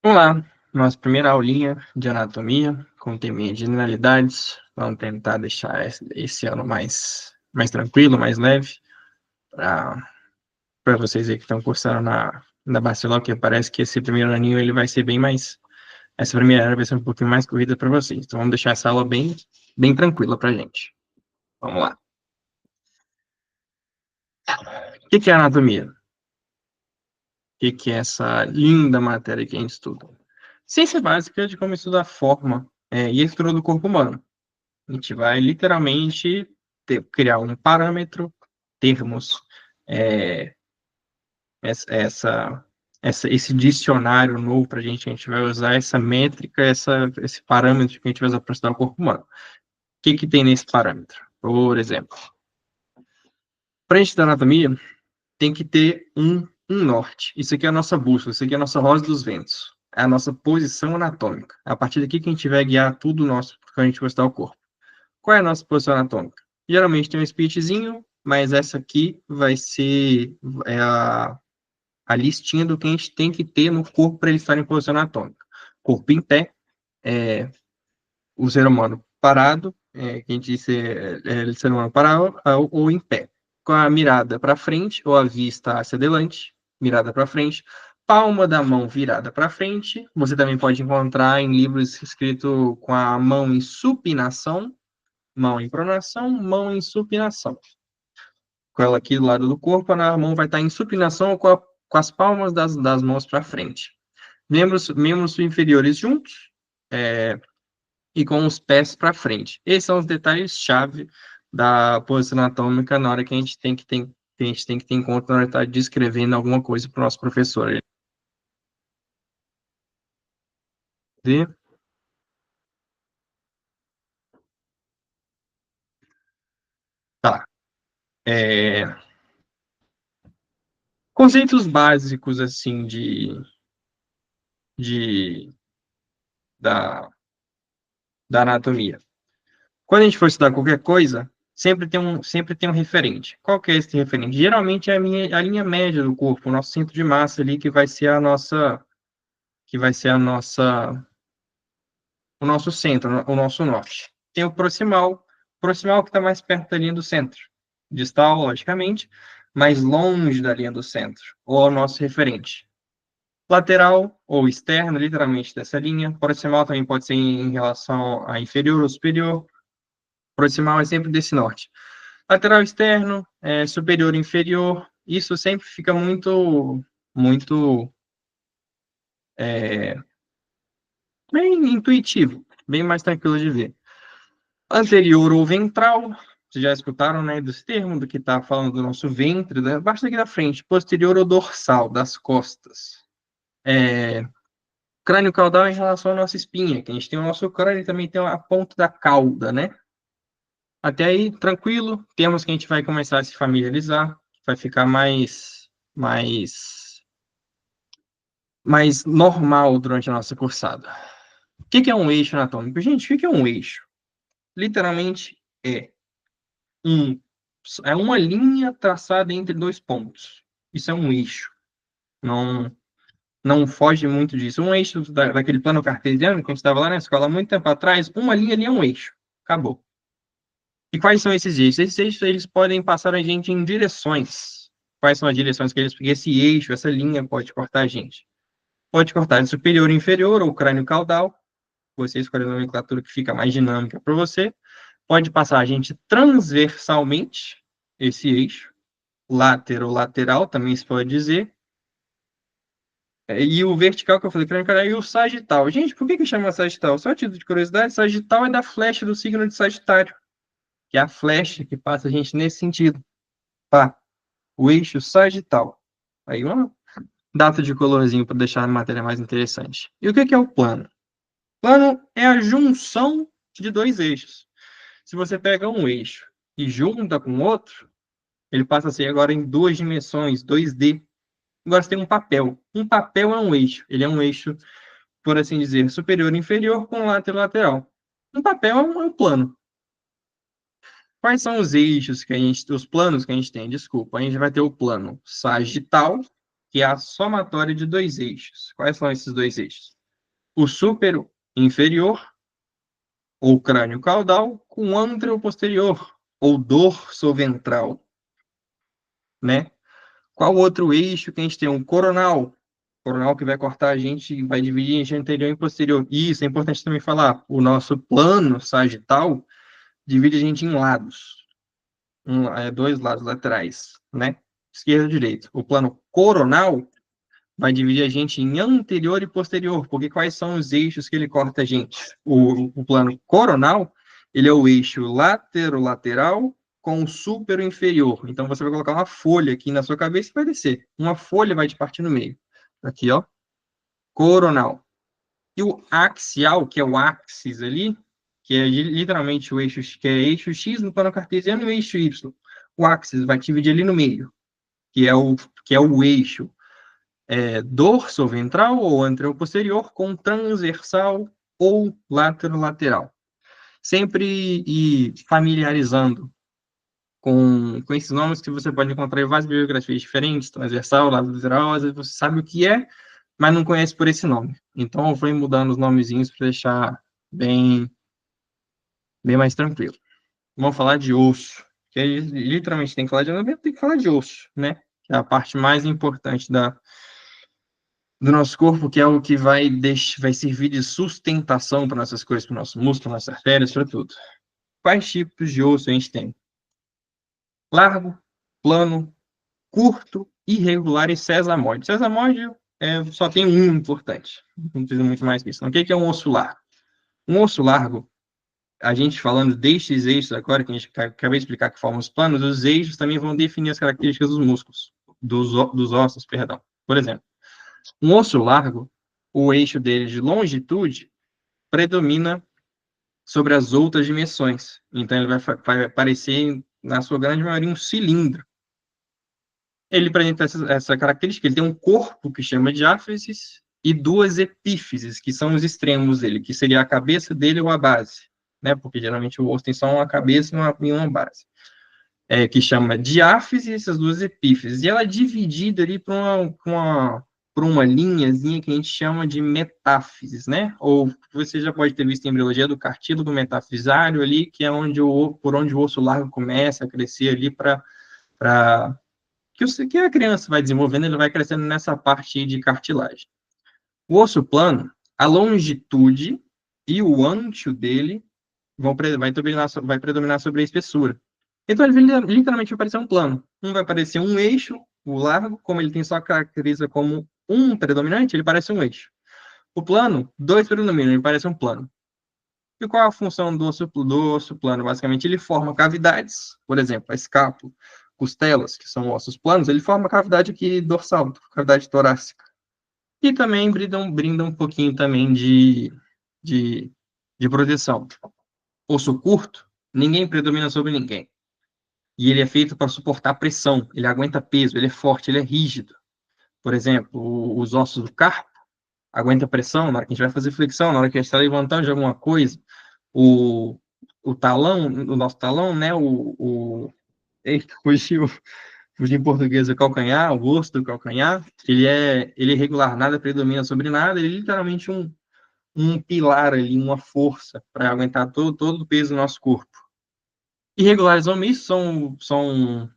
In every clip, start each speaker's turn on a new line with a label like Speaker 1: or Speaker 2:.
Speaker 1: Olá, nossa primeira aulinha de anatomia, com teminha de generalidades. Vamos tentar deixar esse ano mais tranquilo, mais leve, para vocês aí que estão cursando na Barcelona, que parece que esse primeiro aninho ele vai ser bem mais. Essa primeira área vai ser um pouquinho mais corrida para vocês. Então vamos deixar essa aula bem tranquila para gente. Vamos lá. O que é anatomia? O que é essa linda matéria que a gente estuda? Ciência básica de como estudar a forma e a estrutura do corpo humano. A gente vai literalmente criar um parâmetro, termos, é, essa, esse dicionário novo para a gente vai usar essa métrica, esse parâmetro que a gente vai usar para estudar o corpo humano. O que tem nesse parâmetro? Por exemplo, para a gente estudar anatomia, tem que ter um norte. Isso aqui é a nossa bússola, isso aqui é a nossa rosa dos ventos. É a nossa posição anatômica. A partir daqui que a gente vai guiar tudo nosso, para a gente gostar do corpo. Qual é a nossa posição anatômica? Geralmente tem um splitzinho, mas essa aqui vai ser a listinha do que a gente tem que ter no corpo para ele estar em posição anatômica. Corpo em pé, o ser humano parado, que a gente disse ser humano parado ou em pé. Com a mirada para frente, ou a vista hacia adelante, mirada para frente, palma da mão virada para frente. Você também pode encontrar em livros escrito com a mão em supinação, mão em pronação, mão em supinação. Com ela aqui do lado do corpo, a mão vai estar em supinação com as palmas das mãos para frente. Membros inferiores juntos e com os pés para frente. Esses são os detalhes-chave da posição anatômica na hora que a gente tem que ter em conta na hora de estar descrevendo alguma coisa para o nosso professor. E, tá. É, conceitos básicos, assim, de, da, da anatomia. Quando a gente for estudar qualquer coisa, sempre tem um referente. Qual que é esse referente? Geralmente é a linha média do corpo, o nosso centro de massa ali, que vai ser o nosso centro, o nosso norte. Tem o proximal que está mais perto da linha do centro. Distal, logicamente, mais longe da linha do centro, ou o nosso referente. Lateral ou externo, literalmente dessa linha. Proximal também pode ser em relação a inferior ou superior. Proximal é sempre desse norte. Lateral externo, superior e inferior, isso sempre fica muito bem intuitivo, bem mais tranquilo de ver. Anterior ou ventral, vocês já escutaram, né, dos termos, do que está falando do nosso ventre, né? Basta aqui da frente. Posterior ou dorsal, das costas. Crânio caudal em relação à nossa espinha, que a gente tem o nosso crânio e também tem a ponta da cauda, né? Até aí, tranquilo, temos que a gente vai começar a se familiarizar, vai ficar mais mais normal durante a nossa cursada. O que é um eixo anatômico? Gente, o que é um eixo? Literalmente um, é uma linha traçada entre dois pontos. Isso é um eixo. Não, não foge muito disso. Um eixo daquele plano cartesiano que a gente estava lá na escola há muito tempo atrás, uma linha ali é um eixo. Acabou. E quais são esses eixos? Esses eixos eles podem passar a gente em direções. Quais são as direções que eles... Porque esse eixo, essa linha pode cortar a gente. Pode cortar de superior e inferior, ou crânio caudal. Você escolhe a nomenclatura que fica mais dinâmica para você. Pode passar a gente transversalmente, esse eixo, lateral, também se pode dizer, e o vertical que eu falei, crânio caudal, e o sagital. Gente, por que chama sagital? Só a título de curiosidade, sagital é da flecha do signo de Sagitário, que é a flecha que passa a gente nesse sentido, tá? O eixo sagital. Aí uma data de colorzinho para deixar a matéria mais interessante. E o que é o plano? Plano é a junção de dois eixos. Se você pega um eixo e junta com outro, ele passa a ser agora em duas dimensões, 2D. Agora você tem um papel. Um papel é um eixo. Ele é um eixo, por assim dizer, superior e inferior com lateral. Um papel é um plano. Quais são os eixos que a gente, os planos que a gente tem? Desculpa, a gente vai ter o plano sagital, que é a somatória de dois eixos. Quais são esses dois eixos? O súpero inferior, ou crânio caudal, com o ântero posterior, ou dorso ventral, né? Qual outro eixo que a gente tem? Um coronal. Coronal que vai cortar a gente, vai dividir em anterior e posterior. Isso é importante também falar. O nosso plano sagital divide a gente em lados. Dois lados laterais, né? Esquerdo e direito. O plano coronal vai dividir a gente em anterior e posterior, porque quais são os eixos que ele corta a gente? O plano coronal, ele é o eixo lateral com o súpero inferior. Então, você vai colocar uma folha aqui na sua cabeça e vai descer. Uma folha vai te partir no meio. Aqui, ó. Coronal. E o axial, que é o axis ali, que é literalmente o eixo, que é eixo X no plano cartesiano e o eixo Y. O axis vai dividir ali no meio, que é o eixo dorso-ventral ou anteroposterior com transversal ou lateral. Sempre e familiarizando com esses nomes que você pode encontrar em várias bibliografias diferentes, transversal, lateral, às vezes você sabe o que é, mas não conhece por esse nome. Então, eu vou mudando os nomezinhos para deixar bem, bem mais tranquilo. Vamos falar de osso, que aí, literalmente tem que falar de anatomy, tem que falar de osso, né? Que é a parte mais importante do nosso corpo, que é o que vai servir de sustentação para nossas coisas, para o nosso músculo, nossas artérias, para tudo. Quais tipos de osso a gente tem? Largo, plano, curto, irregular e sesamoide. Sesamoide só tem um importante, não precisa muito mais que isso. O que é um osso largo? Um osso largo, a gente falando destes eixos agora, que a gente acabei de explicar que formam os planos, os eixos também vão definir as características dos músculos, dos ossos, perdão. Por exemplo, um osso largo, o eixo dele de longitude predomina sobre as outras dimensões. Então, ele vai parecer, na sua grande maioria, um cilindro. Ele apresenta essa característica. Ele tem um corpo que chama diáfises e duas epífises, que são os extremos dele, que seria a cabeça dele ou a base, né? Porque geralmente o osso tem só uma cabeça e uma base. Que chama diáfise e essas duas epífises. E ela é dividida ali por uma linhazinha que a gente chama de metáfises, né? Ou você já pode ter visto em embriologia do cartílago metafisário ali, que é por onde o osso largo começa a crescer ali que a criança vai desenvolvendo, ele vai crescendo nessa parte de cartilagem. O osso plano, a longitude e o ântio dele vai predominar sobre a espessura. Então, ele literalmente vai parecer um plano. Vai parecer um eixo, o largo, como ele tem só caracteriza como um predominante, ele parece um eixo. O plano, dois predominam, ele parece um plano. E qual é a função do osso plano? Basicamente, ele forma cavidades, por exemplo, a escápula, costelas, que são ossos planos, ele forma cavidade aqui dorsal, cavidade torácica. E também brinda um pouquinho também de, de proteção. Osso curto, ninguém predomina sobre ninguém. E ele é feito para suportar pressão, ele aguenta peso, ele é forte, ele é rígido. Por exemplo, os ossos do carpo aguentam pressão na hora que a gente vai fazer flexão, na hora que a gente está levantando de alguma coisa. O talão, o nosso talão, né? Eita, fugiu em português o calcanhar, o osso do calcanhar, ele é irregular, nada predomina sobre nada, ele é literalmente um pilar ali, uma força para aguentar todo o peso do nosso corpo. Irregulares ou mistos são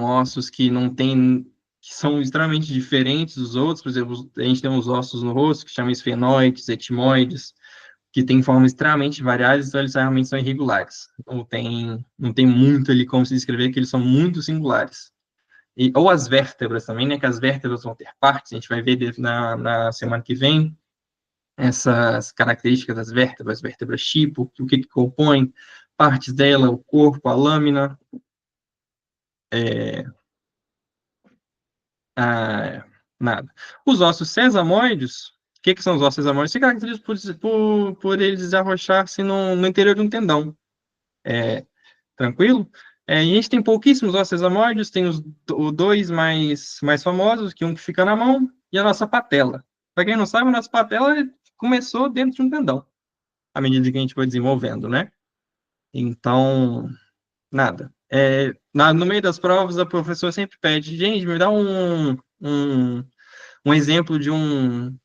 Speaker 1: ossos que não têm, que são extremamente diferentes dos outros. Por exemplo, a gente tem os ossos no rosto que chamam esfenoides, etimoides, que têm formas extremamente variadas, então eles realmente são irregulares. Não tem muito ali como se descrever que eles são muito singulares. Ou as vértebras também, né? Que as vértebras vão ter partes, a gente vai ver na semana que vem essas características das vértebras tipo, o que compõe, partes dela, o corpo, a lâmina, nada. Os ossos sesamoides, o que são os ossos sesamoides? Se caracterizam por eles arrocharem-se no interior de um tendão. Tranquilo? E a gente tem pouquíssimos ossos sesamoides, tem os dois mais famosos, que um que fica na mão, e a nossa patela. Para quem não sabe, a nossa patela começou dentro de um tendão, à medida que a gente foi desenvolvendo, né? Então, nada. No meio das provas, a professora sempre pede, gente, me dá um exemplo de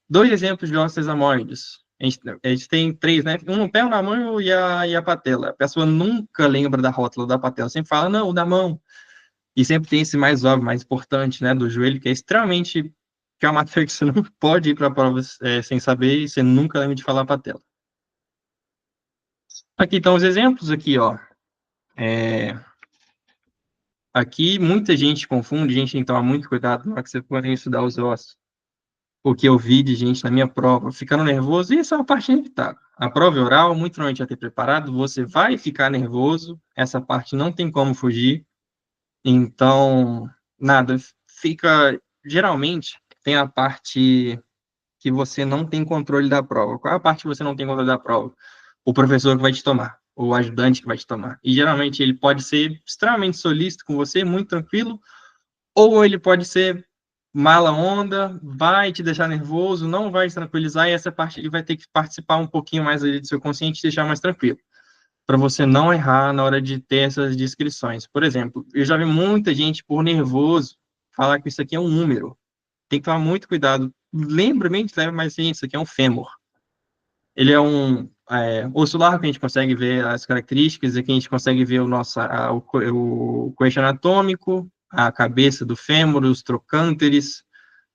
Speaker 1: dois exemplos de ossos sesamoides. A gente tem três, né? Um no pé, um na mão e a patela. A pessoa nunca lembra da rótula da patela, sempre fala, não, o da mão. E sempre tem esse mais óbvio, mais importante, né, do joelho, que é extremamente, que é uma matéria que você não pode ir para a prova sem saber, e você nunca lembra de falar patela. Aqui estão os exemplos, aqui, ó. Aqui, muita gente confunde, a gente tem que tomar muito cuidado na hora que você for estudar os ossos. O que eu vi de gente na minha prova ficando nervoso, e isso é uma parte inevitável. A prova oral, muito provavelmente já ter preparado, você vai ficar nervoso, essa parte não tem como fugir, então, nada, fica, geralmente, tem a parte que você não tem controle da prova. Qual é a parte que você não tem controle da prova? O professor que vai te tomar, ou o ajudante que vai te tomar. E, geralmente, ele pode ser extremamente solícito com você, muito tranquilo, ou ele pode ser mala onda, vai te deixar nervoso, não vai te tranquilizar, e essa parte ele vai ter que participar um pouquinho mais ali do seu consciente e deixar mais tranquilo, para você não errar na hora de ter essas descrições. Por exemplo, eu já vi muita gente, por nervoso, falar que isso aqui é um número. Tem que tomar muito cuidado. Lembra bem, mas gente, isso aqui é um fêmur. Ele é um osso largo que a gente consegue ver as características, aqui a gente consegue ver o coxo anatômico, a cabeça do fêmur, os trocânteres.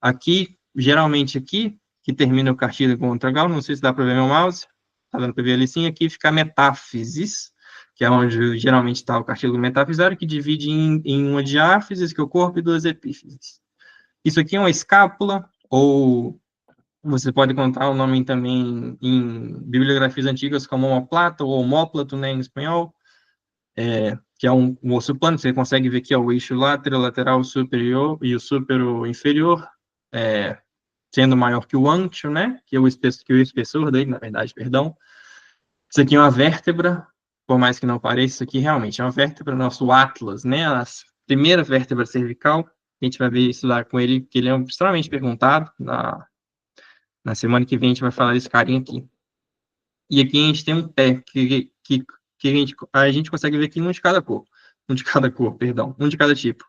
Speaker 1: Aqui, geralmente aqui, que termina o cartílago com o tragal, não sei se dá para ver meu mouse, está dando para ver ali sim, aqui fica a metáfises, que é onde geralmente está o cartílago metafisário, que divide em uma diáfises, que é o corpo, e duas epífises. Isso aqui é uma escápula, ou você pode encontrar o nome também em bibliografias antigas como omoplata ou omóplato, né, em espanhol, que é um osso plano, você consegue ver que é o eixo lateral superior e o superior inferior, sendo maior que o antio, né, que é o espessor dele, na verdade, perdão. Isso aqui é uma vértebra, por mais que não pareça, isso aqui realmente é uma vértebra, nosso atlas, né, a primeira vértebra cervical. A gente vai ver isso lá com ele, que ele é extremamente perguntado. Na semana que vem a gente vai falar desse carinha aqui. E aqui a gente tem um pé que a gente consegue ver aqui um de cada cor. Um de cada cor, perdão. Um de cada tipo.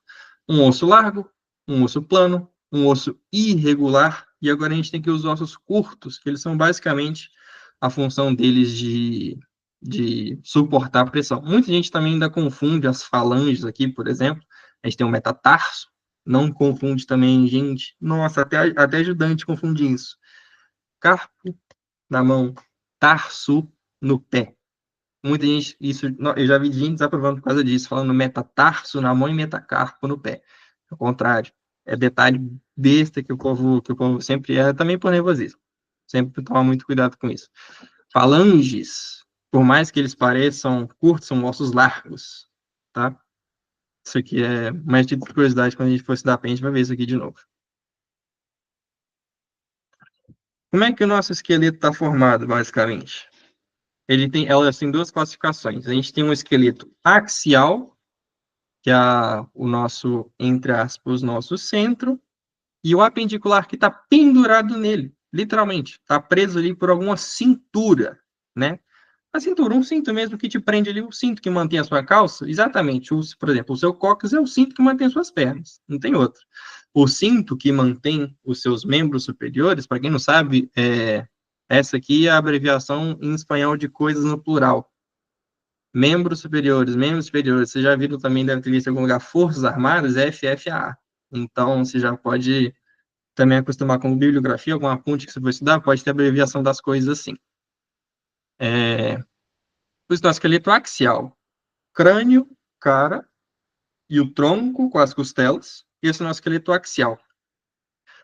Speaker 1: Um osso largo, um osso plano, um osso irregular. E agora a gente tem aqui os ossos curtos, que eles são basicamente a função deles de suportar a pressão. Muita gente também ainda confunde as falanges aqui, por exemplo. A gente tem um metatarso. Não confunde também, gente. Nossa, até ajudante confunde isso. Carpo na mão, tarso no pé. Muita gente, isso, eu já vi gente desaprovando por causa disso, falando metatarso na mão e metacarpo no pé. Ao contrário, é detalhe besta que o povo sempre erra, também por nervosismo. Sempre tomar muito cuidado com isso. Falanges, por mais que eles pareçam curtos, são ossos largos, tá? Isso aqui é mais de curiosidade, quando a gente for estudar a gente vai ver isso aqui de novo. Como é que o nosso esqueleto está formado, basicamente? Elas têm duas classificações. A gente tem um esqueleto axial, que é o nosso, entre aspas, nosso centro, e o apendicular, que está pendurado nele, literalmente. Está preso ali por alguma cintura, né? A cintura, um cinto mesmo que te prende ali, o cinto que mantém a sua calça, exatamente. Por exemplo, o seu cóccix é o cinto que mantém as suas pernas, não tem outro. O cinto que mantém os seus membros superiores, para quem não sabe, essa aqui é a abreviação em espanhol de coisas no plural. Membros superiores, membros superiores. Você já viu também, deve ter visto em algum lugar, Forças Armadas, FFA. Então, você já pode também acostumar com bibliografia, alguma ponte que você for estudar, pode ter abreviação das coisas assim. O nosso esqueleto axial, crânio, cara, e o tronco com as costelas. Esse é o nosso esqueleto axial.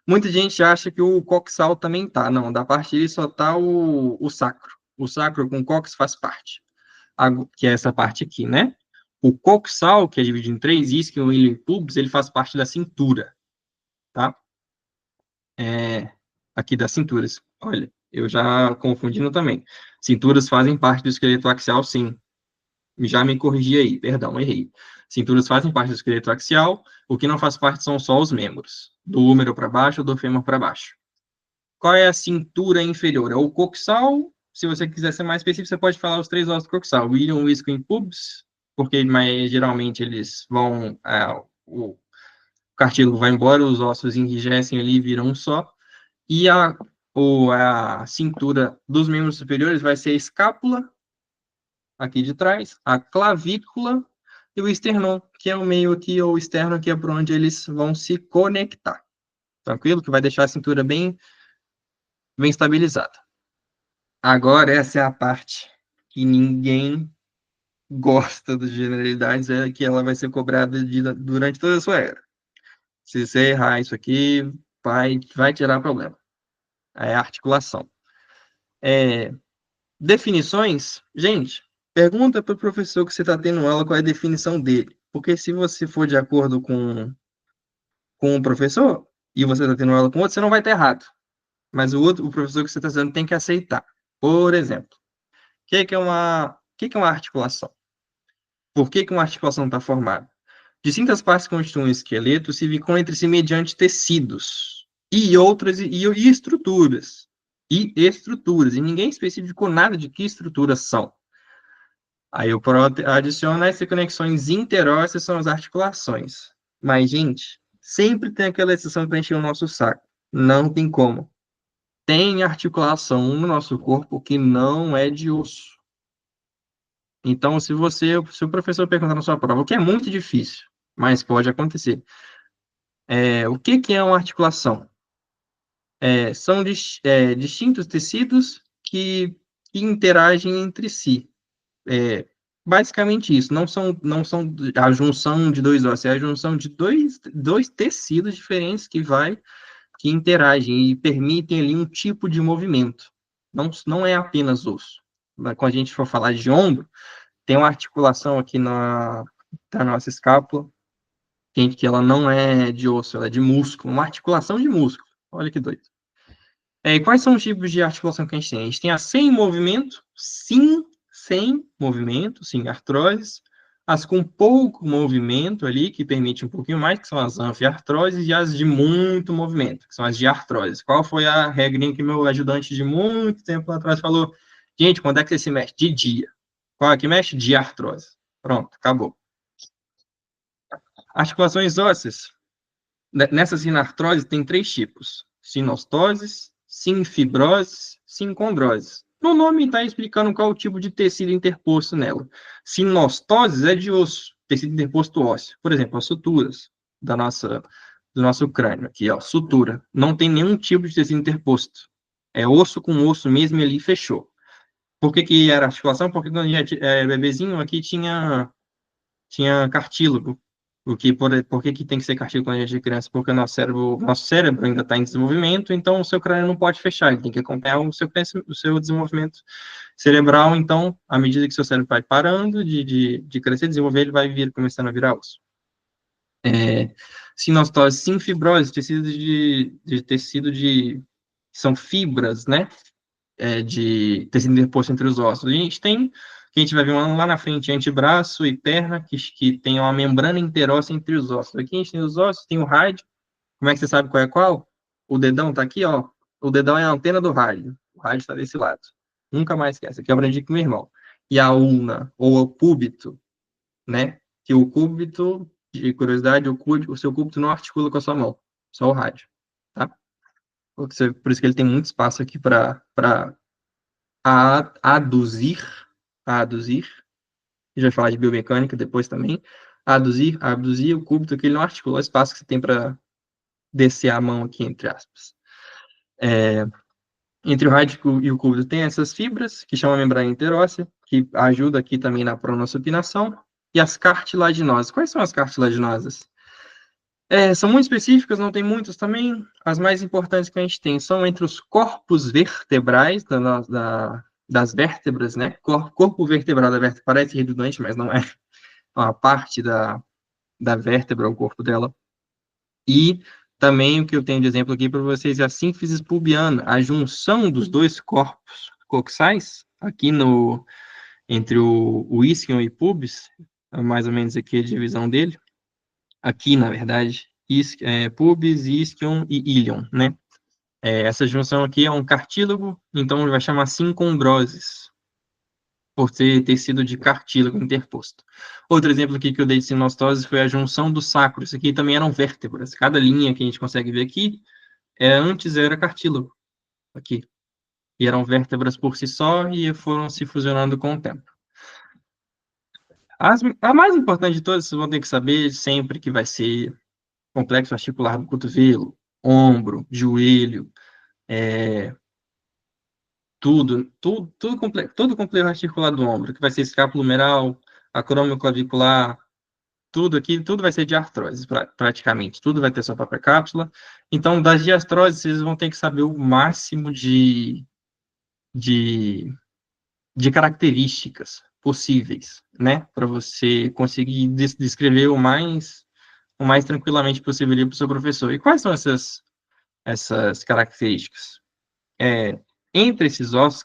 Speaker 1: Muita gente acha que o coxal também tá. Não, da parte dele só tá o sacro. O sacro com cox faz parte. Que é essa parte aqui, né? O coxal, que é dividido em três, isquion, ilho e pubis, ele faz parte da cintura, tá? Aqui das cinturas. Olha, eu já confundindo também. Cinturas fazem parte do esqueleto axial, sim. Já me corrigi aí, perdão, errei. Cinturas fazem parte do esqueleto axial, o que não faz parte são só os membros, do húmero para baixo ou do fêmur para baixo. Qual é a cintura inferior? É o coxal. Se você quiser ser mais específico, você pode falar os três ossos do coxal, o ilium, isquion e pubis, porque geralmente eles vão, o cartílago vai embora, os ossos enrijecem ali e viram um só, e a cintura dos membros superiores vai ser a escápula, aqui de trás, a clavícula e o esternão, que é o meio aqui, ou o externo, que é por onde eles vão se conectar. Tranquilo? Que vai deixar a cintura bem, bem estabilizada. Agora, essa é a parte que ninguém gosta das generalidades, é que ela vai ser cobrada durante toda a sua era. Se você errar isso aqui, vai tirar problema. É a articulação. Definições, gente, pergunta para o professor que você está tendo aula qual é a definição dele. Porque se você for de acordo com o professor e você está tendo aula com outro, você não vai estar errado. Mas o professor que você está fazendo tem que aceitar. Por exemplo, o que é uma articulação? Por que uma articulação está formada? Distintas partes constituem um esqueleto, se vinculam entre si mediante tecidos e outras e estruturas. E estruturas. E ninguém especificou nada de que estruturas são. Aí eu adiciono essas conexões interósseas, são as articulações. Mas, gente, sempre tem aquela exceção para encher o nosso saco. Não tem como. Tem articulação no nosso corpo que não é de osso. Então, se o professor perguntar na sua prova, o que é muito difícil, mas pode acontecer, o que é uma articulação? São distintos tecidos que interagem entre si. Basicamente isso. Não são a junção de dois ossos, é a junção de dois tecidos diferentes que interagem e permitem ali um tipo de movimento. Não é apenas osso. Quando a gente for falar de ombro, tem uma articulação aqui da nossa escápula, que ela não é de osso, ela é de músculo, uma articulação de músculo. Olha que doido. E quais são os tipos de articulação que a gente tem? A gente tem a sem movimento, sem movimento, sim, artroses, as com pouco movimento ali, que permite um pouquinho mais, que são as anfiartroses, e as de muito movimento, que são as de artrose. Qual foi a regrinha que meu ajudante de muito tempo atrás falou? Gente, quando é que você se mexe? De dia. Qual é que mexe? De artrose. Pronto, acabou. Articulações ósseas. Nessa sinartrose tem 3 tipos: sinostoses, sinfibroses, sincondroses. No nome está explicando qual o tipo de tecido interposto nela. Sinostoses é de osso, tecido interposto ósseo. Por exemplo, as suturas do nosso crânio aqui, ó, sutura. Não tem nenhum tipo de tecido interposto. É osso com osso mesmo e ali fechou. Por que era articulação? Porque quando a gente é bebezinho aqui tinha cartílago. Por que tem que ser cartílago quando a gente é criança? Porque o nosso cérebro ainda está em desenvolvimento, então o seu crânio não pode fechar, ele tem que acompanhar o seu desenvolvimento cerebral. Então, à medida que o seu cérebro vai parando de crescer, desenvolver, ele vai começando a virar osso. Sinostose, sinfibrose, tecido de são fibras, né? De tecido interposto entre os ossos. A gente tem, que a gente vai ver lá na frente, antebraço e perna, que tem uma membrana interóssea entre os ossos. Aqui a gente tem os ossos, tem o rádio. Como é que você sabe qual é qual? O dedão tá aqui, ó. O dedão é a antena do rádio. O rádio está desse lado. Nunca mais esquece. Aqui eu aprendi com meu irmão. E a ulna, ou o cúbito, né? Que o cúbito, de curiosidade, o seu cúbito não articula com a sua mão. Só o rádio, tá? Por isso que ele tem muito espaço aqui para aduzir, a gente vai falar de biomecânica depois também, abduzir o cúbito, que ele não articula o espaço que você tem para descer a mão aqui, entre aspas. Entre o rádio e o cúbito tem essas fibras, que chamam membrana interóssea, que ajuda aqui também na pronossupinação, e as cartilaginosas. Quais são as cartilaginosas? São muito específicas, não tem muitas também. As mais importantes que a gente tem são entre os corpos vertebrais das vértebras, né? Corpo vertebral da vértebra parece redundante, mas não é uma parte da vértebra, o corpo dela. E também o que eu tenho de exemplo aqui para vocês é a sínfise pubiana, a junção dos dois corpos coxais, aqui entre o isquion e pubis, mais ou menos aqui a divisão dele. Aqui, na verdade, pubis, isquion e ilion, né? Essa junção aqui é um cartílago, então vai chamar sincondroses. por ter tecido de cartílago interposto. Outro exemplo aqui que eu dei de sinostose foi a junção do sacro. Isso aqui também eram vértebras. Cada linha que a gente consegue ver aqui, antes era cartílago, aqui. E eram vértebras por si só e foram se fusionando com o tempo. A mais importante de todas, vocês vão ter que saber sempre que vai ser complexo articular do cotovelo, ombro, joelho, todo complexo articular do ombro, que vai ser escapulohumeral, acromioclavicular, tudo aqui, tudo vai ser de artrose, praticamente. Tudo vai ter sua própria cápsula. Então, das diastroses, vocês vão ter que saber o máximo de, de características possíveis, né? Para você conseguir descrever o mais tranquilamente possível para o seu professor. E quais são essas características? Entre esses ossos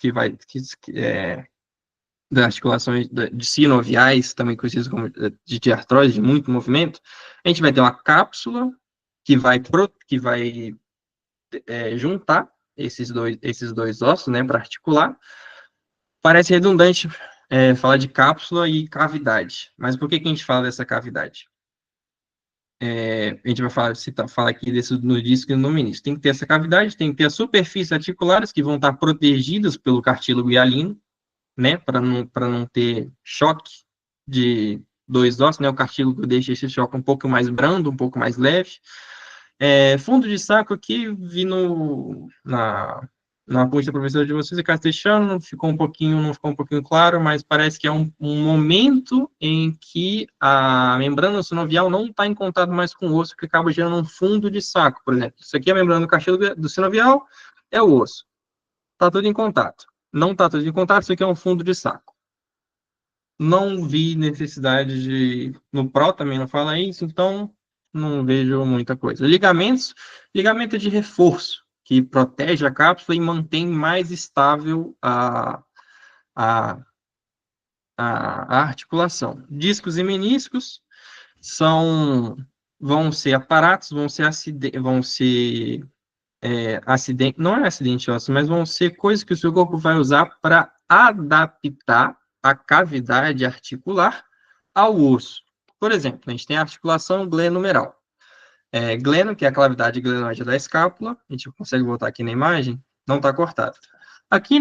Speaker 1: das articulações de sinoviais, também conhecidos como de artrose, de muito movimento, a gente vai ter uma cápsula que vai juntar esses dois ossos, né, para articular. Parece redundante falar de cápsula e cavidade, mas por que a gente fala dessa cavidade? A gente vai falar aqui no disco e no menisco. Tem que ter essa cavidade, tem que ter as superfícies articulares que vão estar protegidas pelo cartílago hialino, né, para não ter choque de dois ossos, né, o cartílago deixa esse choque um pouco mais brando, um pouco mais leve. Fundo de saco aqui, vi na apostila da professora de vocês, é castelhano, não ficou um pouquinho claro, mas parece que é um momento em que a membrana sinovial não está em contato mais com o osso, que acaba gerando um fundo de saco, por exemplo. Isso aqui é a membrana do cartílago do sinovial, é o osso. Está tudo em contato. Não está tudo em contato, isso aqui é um fundo de saco. Não vi necessidade de... No PRO também não fala isso, então não vejo muita coisa. Ligamento de reforço, que protege a cápsula e mantém mais estável a, a articulação. Discos e meniscos vão ser aparatos, vão ser acidente, não é acidente ósseo, mas vão ser coisas que o seu corpo vai usar para adaptar a cavidade articular ao osso. Por exemplo, a gente tem a articulação glenohumeral. Gleno, que é a cavidade glenoide da escápula, a gente consegue voltar aqui na imagem, não está cortado. Aqui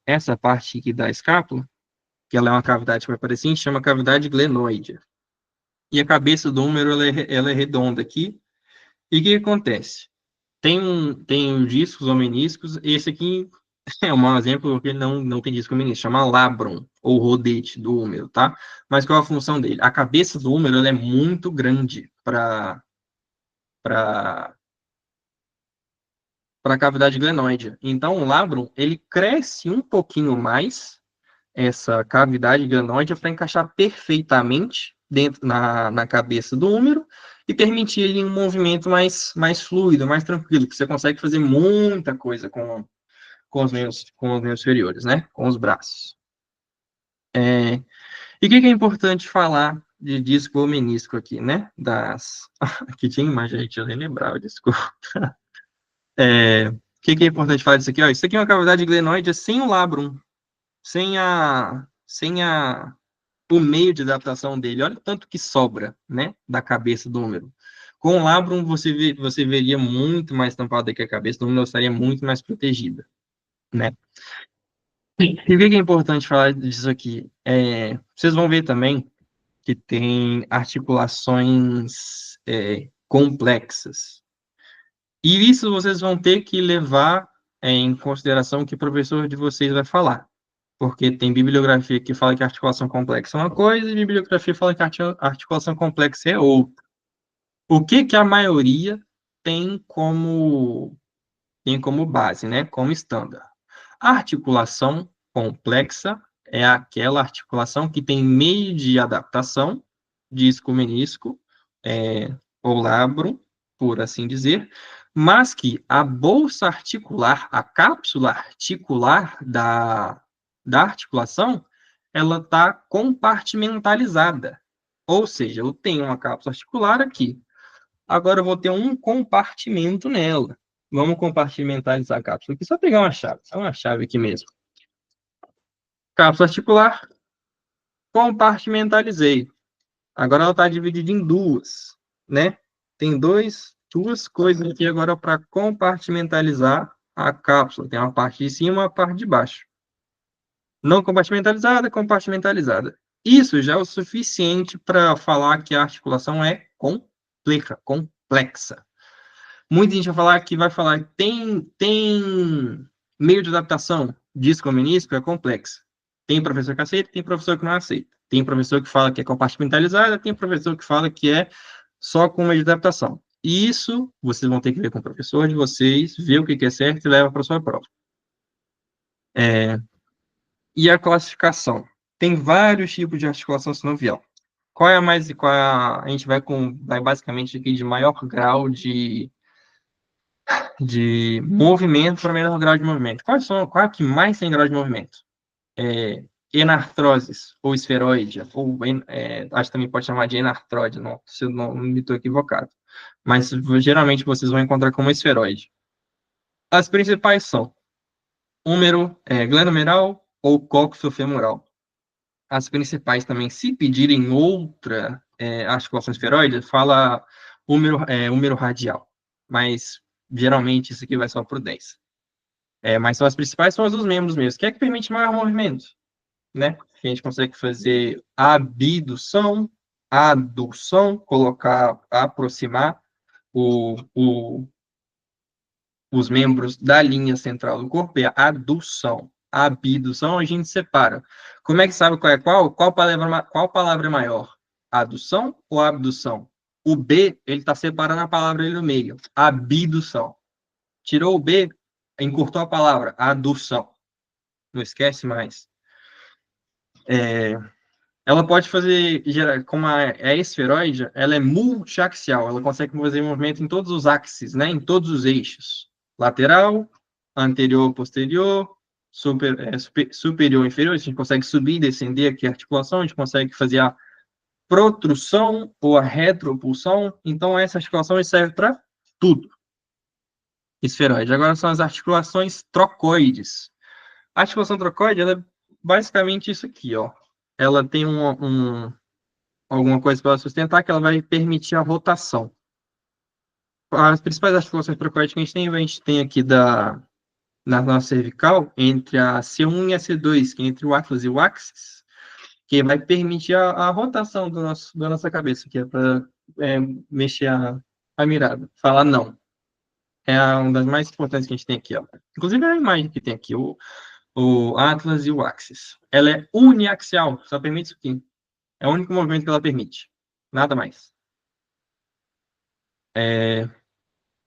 Speaker 1: essa parte aqui da escápula, que ela é uma cavidade que vai aparecer, a gente chama cavidade glenoide. E a cabeça do húmero, ela é redonda aqui. E o que acontece? Tem os discos ou meniscos, esse aqui é um exemplo porque ele não tem disco menisco, chama labrum, ou rodete do húmero, tá? Mas qual é a função dele? A cabeça do húmero ela é muito grande para a cavidade glenoide. Então, o labrum, ele cresce um pouquinho mais, essa cavidade glenoide, para encaixar perfeitamente dentro na cabeça do húmero e permitir ele um movimento mais fluido, mais tranquilo, que você consegue fazer muita coisa com os membros inferiores, né? Com os braços. E o que é importante falar de disco ou menisco aqui, né? Aqui tinha imagem, a gente nem lembrava, desculpa. O que é importante falar disso aqui? Ó, isso aqui é uma cavidade glenoide sem o labrum, sem o meio de adaptação dele. Olha o tanto que sobra, né? Da cabeça do húmero. Com o labrum, você veria muito mais tampado que a cabeça do húmero, estaria muito mais protegida, né? E o que é importante falar disso aqui? Vocês vão ver também que tem articulações complexas. E isso vocês vão ter que levar em consideração o que o professor de vocês vai falar. Porque tem bibliografia que fala que a articulação complexa é uma coisa e bibliografia fala que a articulação complexa é outra. O que a maioria tem como base, né? Como estándar. A articulação complexa é aquela articulação que tem meio de adaptação, disco-menisco, ou labro, por assim dizer, mas que a bolsa articular, a cápsula articular da articulação, ela está compartimentalizada. Ou seja, eu tenho uma cápsula articular aqui. Agora eu vou ter um compartimento nela. Vamos compartimentalizar a cápsula aqui. Só pegar uma chave. Só uma chave aqui mesmo. Cápsula articular, compartimentalizei. Agora ela está dividida em duas, né? Tem duas coisas aqui agora para compartimentalizar a cápsula. Tem uma parte de cima e uma parte de baixo. Não compartimentalizada, compartimentalizada. Isso já é o suficiente para falar que a articulação é complexa. Muita gente vai falar que tem meio de adaptação disso com o menisco, é complexo. Tem professor que aceita, tem professor que não aceita. Tem professor que fala que é compartimentalizada, tem professor que fala que é só com meio de adaptação. Isso vocês vão ter que ver com o professor de vocês, ver o que é certo e leva para a sua prova. E a classificação? Tem vários tipos de articulação sinovial. A gente vai basicamente aqui de maior grau de movimento para menor grau de movimento. Qual é que mais tem grau de movimento? Enartroses, ou esferoide, ou acho que também pode chamar de enartrode, se eu não me estou equivocado. Mas geralmente vocês vão encontrar como esferoide. As principais são glenomeral ou coxofemoral. As principais também, se pedirem outra articulação esferoide, fala húmero radial. Mas geralmente isso aqui vai só para o 10. Mas são as principais, são as dos membros mesmo. Que é que permite maior movimento, né? A gente consegue fazer abdução, adução, aproximar os membros da linha central do corpo, é a adução. A abdução a gente separa. Como é que sabe qual é qual? Qual palavra é maior? Adução ou abdução? O B, ele está separando a palavra ali no meio. Abdução. Tirou o B, encurtou a palavra. Adução. Não esquece mais. Ela pode fazer, como é esferoide, ela é multiaxial. Ela consegue fazer movimento em todos os axes, né? Em todos os eixos. Lateral, anterior, posterior, superior, inferior. A gente consegue subir e descender aqui a articulação. A gente consegue fazer a protrução ou a retropulsão. Então, essa articulação serve para tudo. Esferoide. Agora são as articulações trocoides. A articulação trocoide, ela é basicamente isso aqui, ó. Ela tem alguma coisa para sustentar que ela vai permitir a rotação. As principais articulações trocoides que a gente tem aqui na nossa cervical, entre a C1 e a C2, que é entre o atlas e o axis, que vai permitir a rotação da nossa cabeça, que é para mexer a mirada. Falar não. É uma das mais importantes que a gente tem aqui, ó. Inclusive é a imagem que tem aqui, o atlas e o axis. Ela é uniaxial, só permite isso aqui. É o único movimento que ela permite. Nada mais.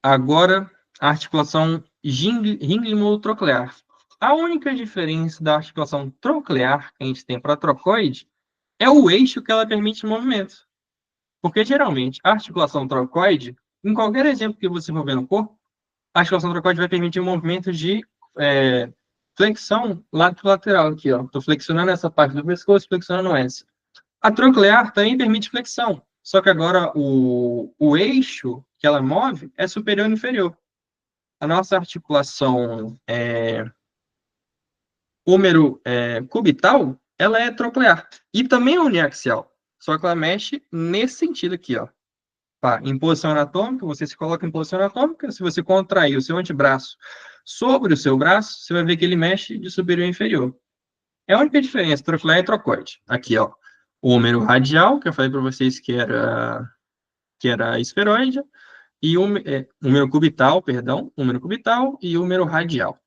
Speaker 1: Agora, a articulação ringlimotroclear. A única diferença da articulação troclear que a gente tem para a trocoide é o eixo que ela permite o movimento. Porque, geralmente, a articulação trocoide, em qualquer exemplo que você for ver no corpo, a articulação trocoide vai permitir o movimento de flexão lateral aqui, ó. Estou flexionando essa parte do pescoço, flexionando essa. A troclear também permite flexão, só que agora o eixo que ela move é superior e inferior. A nossa articulação húmero cubital, ela é troclear e também é uniaxial, só que ela mexe nesse sentido aqui, ó. Tá, em posição anatômica, você se coloca em posição anatômica, se você contrair o seu antebraço sobre o seu braço, você vai ver que ele mexe de superior a inferior. É a única diferença, troclear e trocoide. Aqui, ó, o húmero radial, que eu falei para vocês que era esferoide, e húmero cubital, perdão, húmero cubital e húmero radial,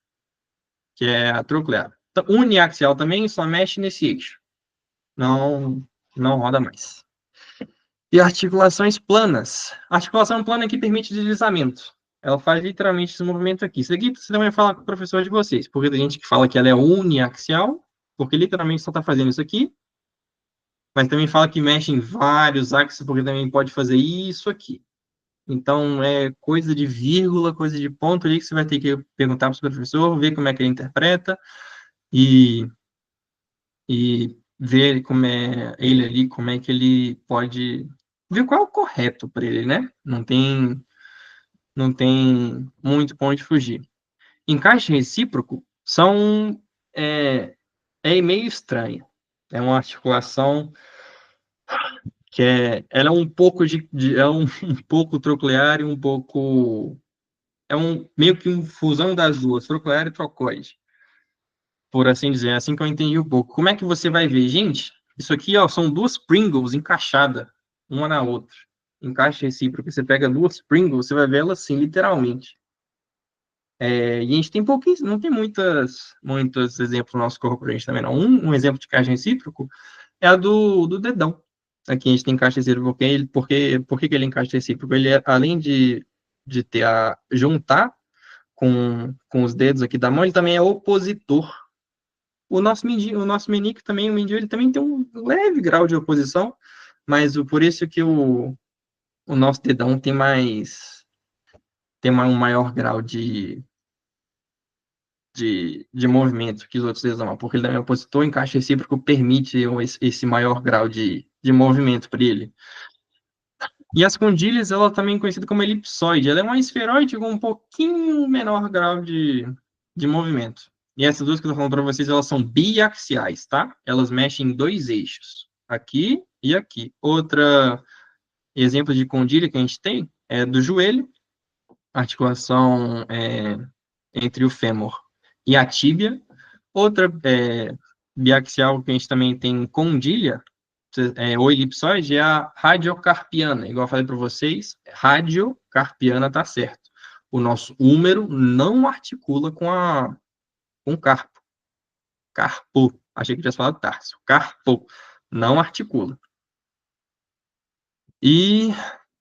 Speaker 1: que é a troclear. Então, uniaxial também só mexe nesse eixo. Não roda mais. E articulações planas. A articulação plana aqui permite deslizamento. Ela faz literalmente esse movimento aqui. Isso aqui você também vai falar com o professor de vocês, porque tem gente que fala que ela é uniaxial, porque literalmente só está fazendo isso aqui, mas também fala que mexe em vários axis, porque também pode fazer isso aqui. Então, é coisa de vírgula, coisa de ponto ali que você vai ter que perguntar para o seu professor, ver como é que ele interpreta e ver como é ele ali, como é que ele pode ver qual é o correto para ele, né? Não tem muito ponto de fugir. Encaixe recíproco são É meio estranha. É uma articulação que ela é um pouco é um pouco troclear e um pouco meio que uma fusão das duas, troclear e trocoide, por assim dizer. É assim que eu entendi um pouco. Como é que você vai ver, gente? Isso aqui, ó, são duas Pringles encaixadas uma na outra. Encaixe recíproco. Você pega duas Pringles, você vai ver elas assim, literalmente. E a gente tem pouquíssimos, não tem muitos exemplos no nosso corpo pra gente também, não. Um exemplo de caixa recíproco é a do dedão. Aqui a gente tem caixa recíproco, por que que ele encaixa recíproco? Ele, além de ter juntar com os dedos aqui da mão, ele também é opositor. O nosso menique também, o mindinho, ele também tem um leve grau de oposição, mas por isso que o nosso dedão tem um maior grau de movimento que os outros dedos não, porque ele também é opositor, encaixe recíproco permite esse maior grau de movimento para ele. E as condilhas, ela também é conhecida como elipsoide. Ela é uma esferoide com um pouquinho menor grau de movimento. E essas duas que eu estou falando para vocês, elas são biaxiais, tá? Elas mexem em dois eixos, aqui e aqui. Outra exemplo de condilha que a gente tem é do joelho, articulação entre o fêmur e a tíbia. Outra biaxial que a gente também tem condilha, ou elipsoide, é a radiocarpiana. Igual eu falei para vocês, radiocarpiana tá certo. O nosso húmero não articula com o carpo. Carpo. Achei que tivesse falado tarso. Carpo. Não articula. E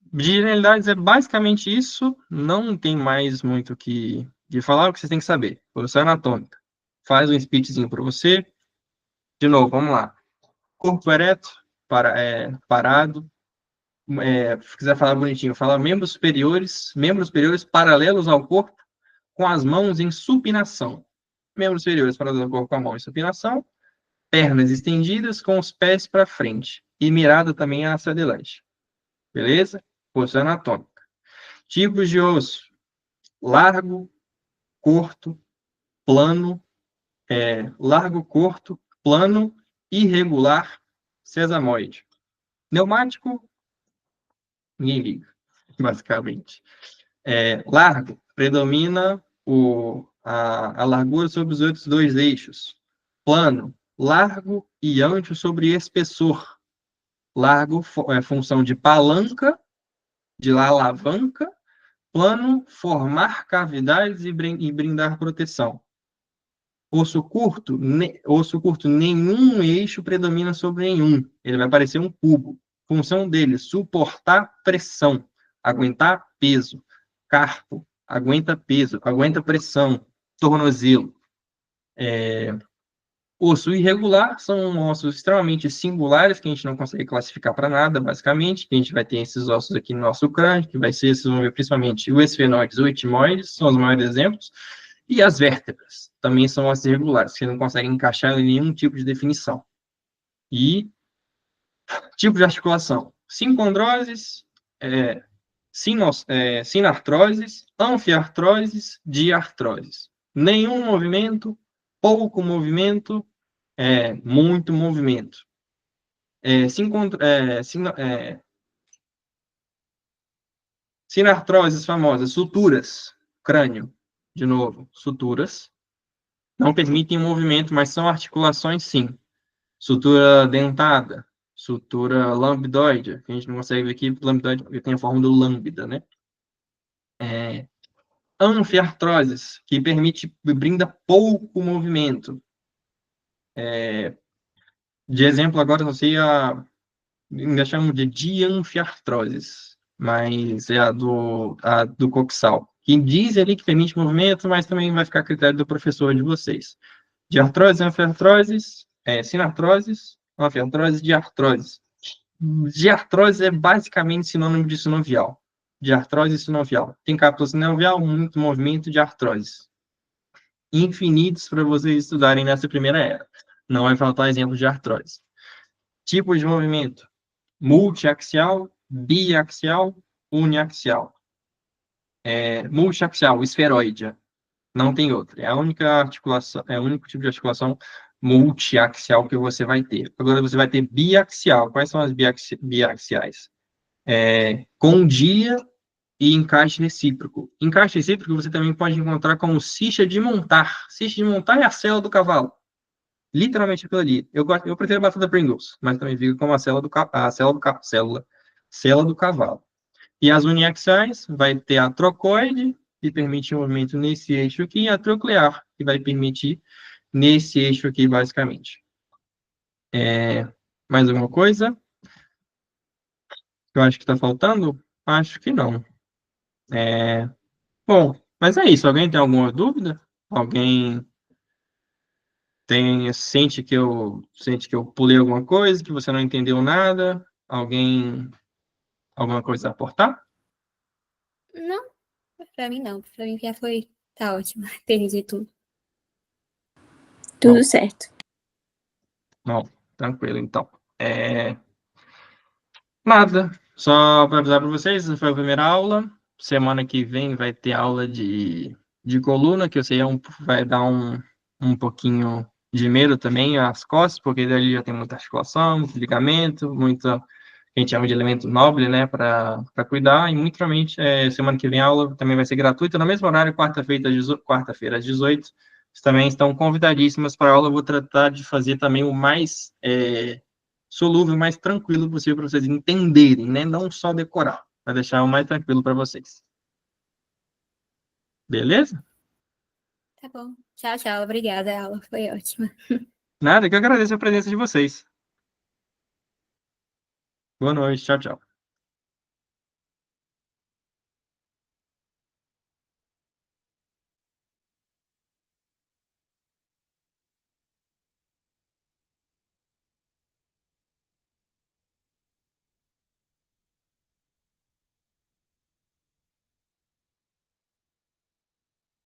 Speaker 1: de generalidades é basicamente isso. Não tem mais muito que falar. O que você tem que saber. Posição anatômica. Faz um speechzinho para você. De novo, vamos lá. Corpo ereto, parado. Se quiser falar bonitinho, fala membros superiores paralelos ao corpo, com as mãos em supinação. Membros superiores paralelos ao corpo com a mão em supinação. Pernas estendidas com os pés para frente. E mirada também hacia adelante. Beleza? Posição anatômica. Tipos de osso: largo, curto, plano, largo, curto, plano, irregular, sesamoide. Pneumático, ninguém liga, basicamente. Largo, predomina a largura sobre os outros dois eixos. Plano, largo e ancho sobre espessor. Largo é função de palanca, de alavanca. Plano, formar cavidades e brindar proteção. Osso curto, nenhum eixo predomina sobre nenhum. Ele vai parecer um cubo. Função dele, suportar pressão, aguentar peso. Carpo, aguenta peso, aguenta pressão. Tornozelo. Osso irregular são ossos extremamente singulares, que a gente não consegue classificar para nada, basicamente. A gente vai ter esses ossos aqui no nosso crânio, que vai ser, vocês vão ver principalmente os esfenoides ou etimoides, são os maiores exemplos. E as vértebras também são ossos irregulares, que não conseguem encaixar em nenhum tipo de definição. E tipo de articulação: sincondroses, sinartroses, anfiartroses, diartroses. Nenhum movimento, pouco movimento, muito movimento. Sinartroses famosas, suturas, crânio, de novo, suturas. Não permitem movimento, mas são articulações, sim. Sutura dentada, sutura lambdoide, que a gente não consegue ver aqui, lambdoide porque tem a forma do lambda, né? Anfiartroses, que brinda pouco movimento. De exemplo, agora eu sei ainda chamo de dianfiartroses, mas é a do coxal, que diz ali que permite movimento, mas também vai ficar a critério do professor de vocês. Diartroses, anfiartroses, sinartroses, anfiartroses, diartroses. Diartrose é basicamente sinônimo de sinovial. Diartrose e sinovial. Tem cápsula sinovial, muito movimento de artrose. Infinitos para vocês estudarem nessa primeira era. Não vai faltar exemplos de artrose. Tipos de movimento: multiaxial, biaxial, uniaxial. Multiaxial, esferoide. Não tem outra. É a única articulação, é o único tipo de articulação multiaxial que você vai ter. Agora você vai ter biaxial. Quais são as biaxiais? Com dia e encaixe recíproco. Encaixe recíproco você também pode encontrar como cicha de montar. Cicha de montar é a sela do cavalo. Literalmente aquilo ali. Eu prefiro a batata Pringles, mas também fica como a cela do cavalo. E as uniaxiais vai ter a trocoide, que permite o movimento nesse eixo aqui, e a troclear, que vai permitir nesse eixo aqui, basicamente. Mais alguma coisa? Eu acho que está faltando? Acho que não. Bom, mas é isso. Alguém tem alguma dúvida? Alguém sente que eu pulei alguma coisa, que você não entendeu nada? Alguma coisa a aportar?
Speaker 2: Não, pra mim não. Pra mim já foi. Tá ótimo. Entendi tudo. Tudo
Speaker 1: Bom,
Speaker 2: certo.
Speaker 1: não, tranquilo, então. Nada, só para avisar para vocês, essa foi a primeira aula. Semana que vem vai ter aula de coluna, que eu sei vai dar um pouquinho de medo também às costas, porque dali já tem muita articulação, muito ligamento, muita, a gente chama de elemento nobre, né, para cuidar, e muito provavelmente semana que vem a aula também vai ser gratuita, no mesmo horário, quarta-feira às 18. Vocês também estão convidadíssimas para a aula, eu vou tratar de fazer também o mais solúvel, mais tranquilo possível para vocês entenderem, né? Não só decorar, para deixar o mais tranquilo para vocês. Beleza?
Speaker 2: Tá bom. Tchau, tchau. Obrigada. A aula foi ótima.
Speaker 1: Nada, que eu agradeço a presença de vocês. Boa noite, tchau, tchau.